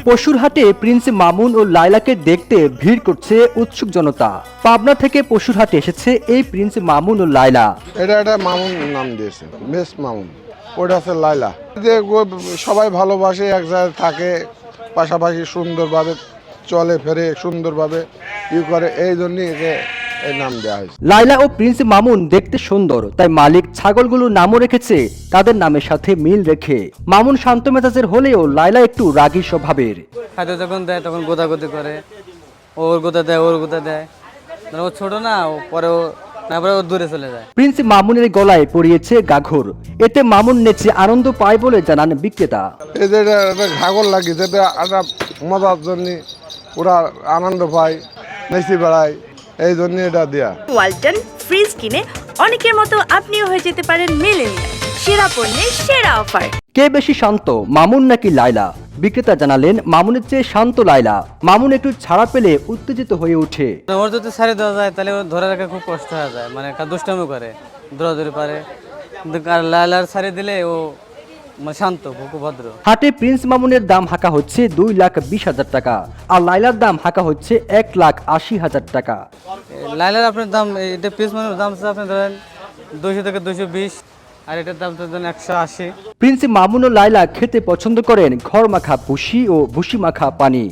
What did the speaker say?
পশুর হাটে প্রিন্স মামুন ও লায়লাকে দেখতে ভিড় করছে উৎসুক জনতা। পাবনা থেকে পশুর হাটে এসেছে এই প্রিন্স মামুন ও লায়লা। এটা মামুন নাম দিয়েছে, মিস মামুন। ওটা আছে লায়লা। যে সবাই ভালোবাসে, এক জায়গায় থাকে, পাশাপাশি সুন্দরভাবে চলে ফেরে, সুন্দরভাবে করে, এই জন্যই একে এই নাম দেওয়া হয়েছে। লায়লা ও প্রিন্স মামুন দেখতে সুন্দর, তাই মালিক ছাগলগুলোর নামও রেখেছে তাদের নামের সাথে মিল রেখে। মামুন শান্ত মেজাজের হলেও লায়লা একটু রাগী স্বভাবের। খাদ্য যখন দেয় তখন গোদাগোদি করে, ওর গোদা দেয়, ওর গোদা দেয়। ও ছোট না, ও পরে ও দূরে চলে যায়। প্রিন্স মামুনের গলায় পরিয়েছে গাঘর, এতে মামুন নেচে আনন্দ পায় বলে জানান বিক্রেতা। এই যে ঘাগর লাগি, যেটা একটা মজার জন্য ওরা আনন্দ পায়, নেচে বেড়ায়, এই জন্য এটা দেয়া। ওয়ালটন ফ্রিজ কিনে অনেকের মতো আপনিও হয়ে যেতে পারেন মিলেনিয়াল। সেরা পণ্যের সেরা অফার। কে বেশি শান্ত, মামুন নাকি লায়লা? বিক্রেতা জানালেন মামুনের চেয়ে শান্ত লায়লা। মামুন একটু ছাড়া পেলে উত্তেজিত হয়ে ওঠে। ওর যদি ছাড়ে দেওয়া যায় তাহলে ওর ধরে রাখা খুব কষ্ট হয়ে যায়, মানে দুষ্টামি করে, দৌড়াদৌড়ি পারে। কিন্তু লায়লার ছাড়ে দিলে ও শান্ত, খুব ভদ্র। হাটে প্রিন্স মামুনের দাম হাঁকা হচ্ছে 2,20,000 টাকা, আর লায়লার দাম হাঁকা হচ্ছে 1,80,000 টাকা। লায়লার আপনার দাম, এটা পিস মানে দাম আপনি ধরেন 200 থেকে 220, আর এটার দাম তো ধরেন 180। প্রিন্স মামুন ও লায়লা খেতে পছন্দ করেন খড় মাখা ভুসি ও ভুসি মাখা পানি।